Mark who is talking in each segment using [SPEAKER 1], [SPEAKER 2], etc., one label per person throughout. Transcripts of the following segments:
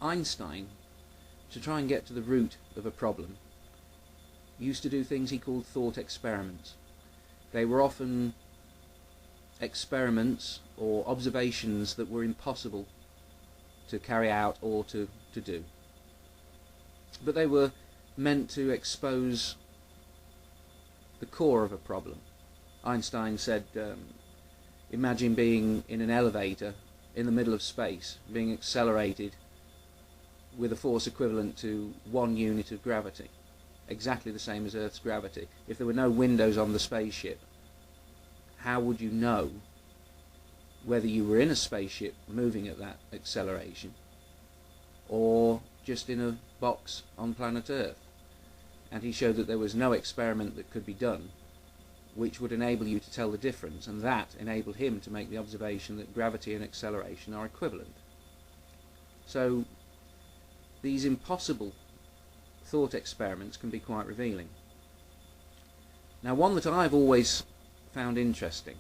[SPEAKER 1] Einstein, to try and get to the root of a problem, used to do things he called thought experiments. They were often experiments or observations that were impossible to carry out or to do. But they were meant to expose the core of a problem. Einstein said, imagine being in an elevator in the middle of space, being accelerated with a force equivalent to 1 unit of gravity, exactly the same as Earth's gravity. If there were no windows on the spaceship, how would you know whether you were in a spaceship moving at that acceleration or just in a box on planet Earth? And he showed that there was no experiment that could be done which would enable you to tell the difference, and that enabled him to make the observation that gravity and acceleration are equivalent. So these impossible thought experiments can be quite revealing. Now, one that I've always found interesting,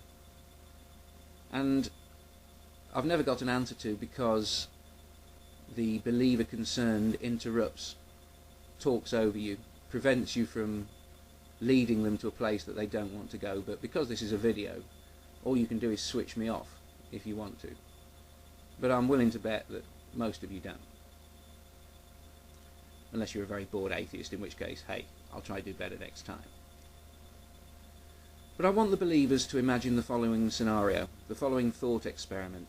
[SPEAKER 1] and I've never got an answer to because the believer concerned interrupts, talks over you, prevents you from leading them to a place that they don't want to go. But because this is a video, all you can do is switch me off if you want to. But I'm willing to bet that most of you don't. Unless you're a very bored atheist, in which case, hey, I'll try to do better next time. But I want the believers to imagine the following scenario, the following thought experiment.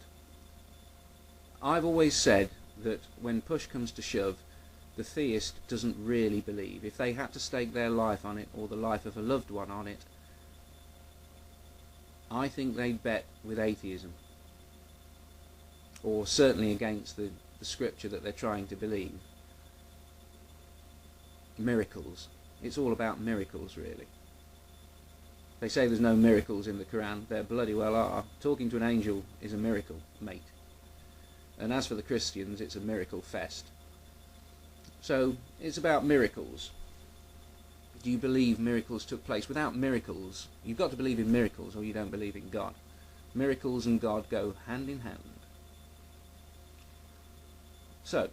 [SPEAKER 1] I've always said that when push comes to shove, the theist doesn't really believe. If they had to stake their life on it, or the life of a loved one on it, I think they'd bet with atheism, or certainly against the scripture that they're trying to believe. Miracles. It's all about miracles, really. They say there's no miracles in the Quran. There bloody well are. Talking to an angel is a miracle, mate. And as for the Christians, it's a miracle fest. So it's about miracles. Do you believe miracles took place? Without miracles, you've got to believe in miracles or you don't believe in God. Miracles and God go hand in hand. So,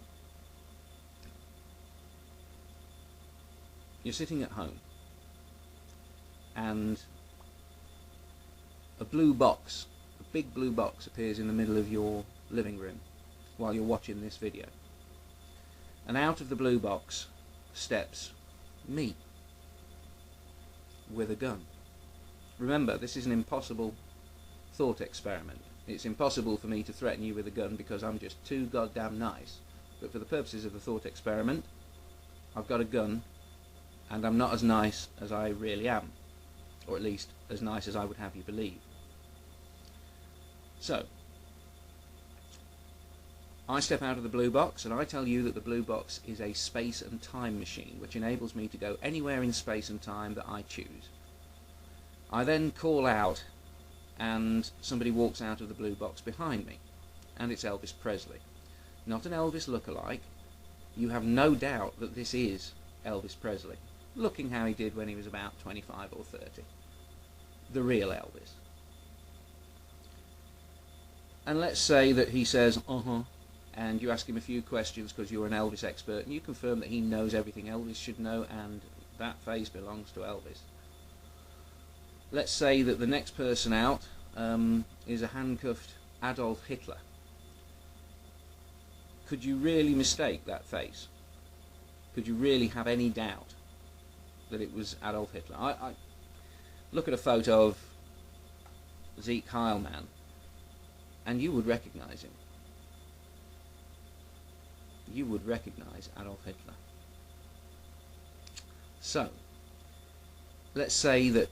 [SPEAKER 1] you're sitting at home and a blue box, a big blue box, appears in the middle of your living room while you're watching this video. And out of the blue box steps me with a gun. Remember, this is an impossible thought experiment. It's impossible for me to threaten you with a gun because I'm just too goddamn nice. But for the purposes of the thought experiment, I've got a gun and I'm not as nice as I really am, or at least as nice as I would have you believe. So, I step out of the blue box and I tell you that the blue box is a space and time machine which enables me to go anywhere in space and time that I choose. I then call out and somebody walks out of the blue box behind me, and it's Elvis Presley. Not an Elvis lookalike. You have no doubt that this is Elvis Presley, looking how he did when he was about 25 or 30. The real Elvis. And let's say that he says, and you ask him a few questions because you're an Elvis expert, and you confirm that he knows everything Elvis should know, and that face belongs to Elvis. Let's say that the next person out is a handcuffed Adolf Hitler. Could you really mistake that face? Could you really have any doubt that it was Adolf Hitler? I look at a photo of Zeke Heilman and you would recognize him. You would recognize Adolf Hitler. So, let's say that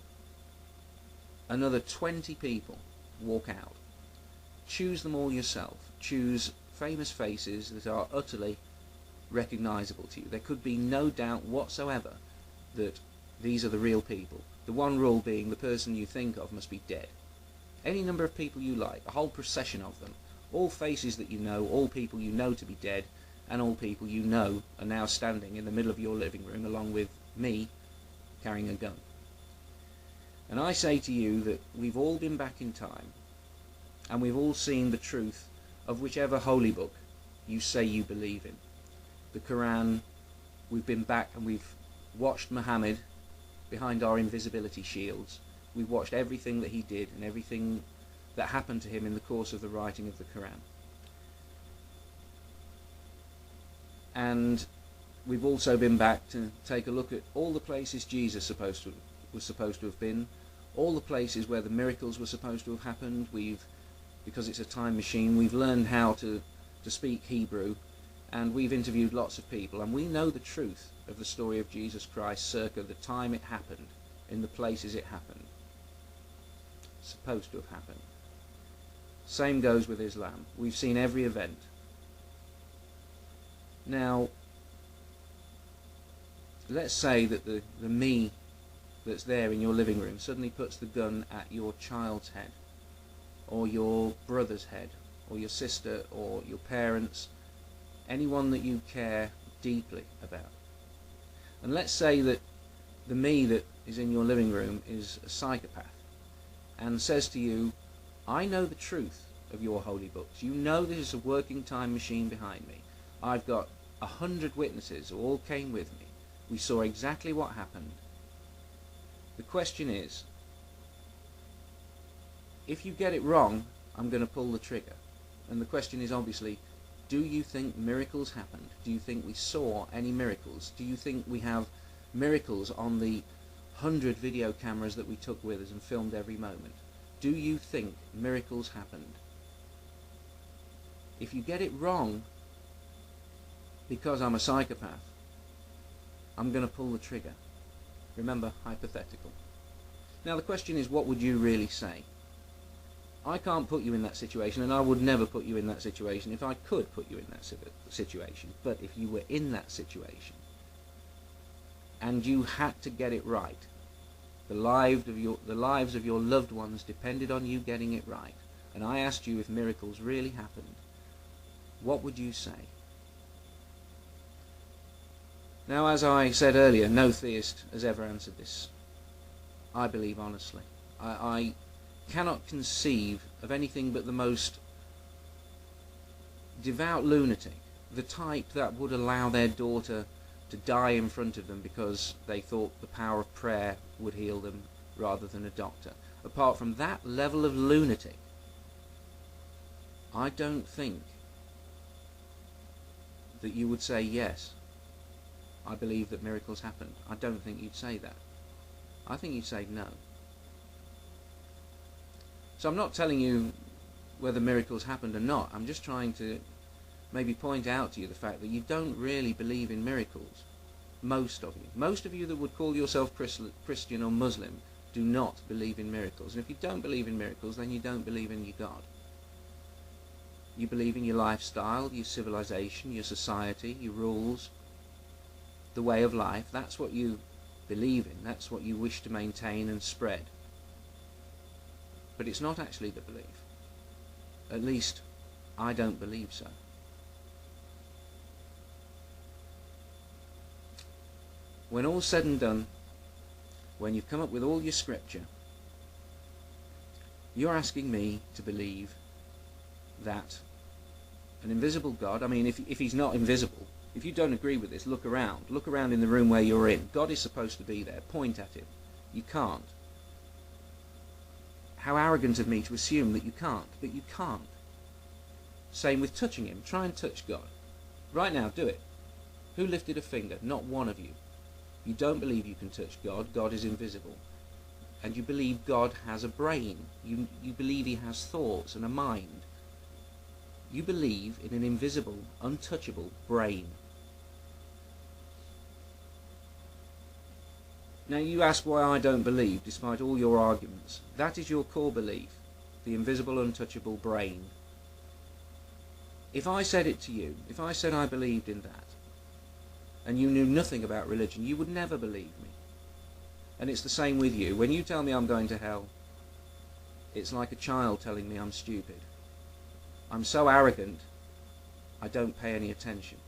[SPEAKER 1] another 20 people walk out. Choose them all yourself. Choose famous faces that are utterly recognizable to you. There could be no doubt whatsoever that these are the real people. The one rule being the person you think of must be dead. Any number of people you like, a whole procession of them, all faces that you know, all people you know to be dead, and all people you know are now standing in the middle of your living room along with me carrying a gun. And I say to you that we've all been back in time and we've all seen the truth of whichever holy book you say you believe in. The Quran, we've been back and we've watched Muhammad behind our invisibility shields. We've watched everything that he did and everything that happened to him in the course of the writing of the Quran. And we've also been back to take a look at all the places Jesus was supposed to have been, all the places where the miracles were supposed to have happened. Because it's a time machine, we've learned how to speak Hebrew, and we've interviewed lots of people, and we know the truth of the story of Jesus Christ circa the time it happened, in the places it happened. Supposed to have happened. Same goes with Islam. We've seen every event. Now, let's say that the me that's there in your living room suddenly puts the gun at your child's head, or your brother's head, or your sister, or your parents, anyone that you care deeply about. And let's say that the me that is in your living room is a psychopath and says to you, I know the truth of your holy books. You know there's a working time machine behind me. I've got 100 witnesses who all came with me. We saw exactly what happened. The question is, if you get it wrong, I'm going to pull the trigger. And the question is obviously, do you think miracles happened? Do you think we saw any miracles? Do you think we have miracles on the 100 video cameras that we took with us and filmed every moment? Do you think miracles happened? If you get it wrong, because I'm a psychopath, I'm going to pull the trigger. Remember, hypothetical. Now the question is, what would you really say? I can't put you in that situation, and I would never put you in that situation if I could put you in that situation. But if you were in that situation, and you had to get it right, the lives of your loved ones depended on you getting it right, and I asked you if miracles really happened, what would you say? Now, as I said earlier, no theist has ever answered this. I believe honestly. I cannot conceive of anything but the most devout lunatic, the type that would allow their daughter to die in front of them because they thought the power of prayer would heal them rather than a doctor. Apart from that level of lunatic, I don't think that you would say, yes, I believe that miracles happened. I don't think you'd say that. I think you'd say no. So I'm not telling you whether miracles happened or not. I'm just trying to maybe point out to you the fact that you don't really believe in miracles. Most of you. Most of you that would call yourself Christian or Muslim do not believe in miracles. And if you don't believe in miracles, then you don't believe in your God. You believe in your lifestyle, your civilization, your society, your rules, the way of life. That's what you believe in. That's what you wish to maintain and spread. But it's not actually the belief. At least, I don't believe so. When all's said and done, when you've come up with all your scripture, you're asking me to believe that an invisible God, I mean, if he's not invisible, if you don't agree with this, look around. Look around in the room where you're in. God is supposed to be there. Point at him. You can't. How arrogant of me to assume that you can't, but you can't. Same with touching him. Try and touch God. Right now, do it. Who lifted a finger? Not one of you. You don't believe you can touch God. God is invisible. And you believe God has a brain. You believe he has thoughts and a mind. You believe in an invisible, untouchable brain. Now you ask why I don't believe, despite all your arguments. That is your core belief, the invisible, untouchable brain. If I said it to you, if I said I believed in that, and you knew nothing about religion, you would never believe me. And it's the same with you. When you tell me I'm going to hell, it's like a child telling me I'm stupid. I'm so arrogant, I don't pay any attention.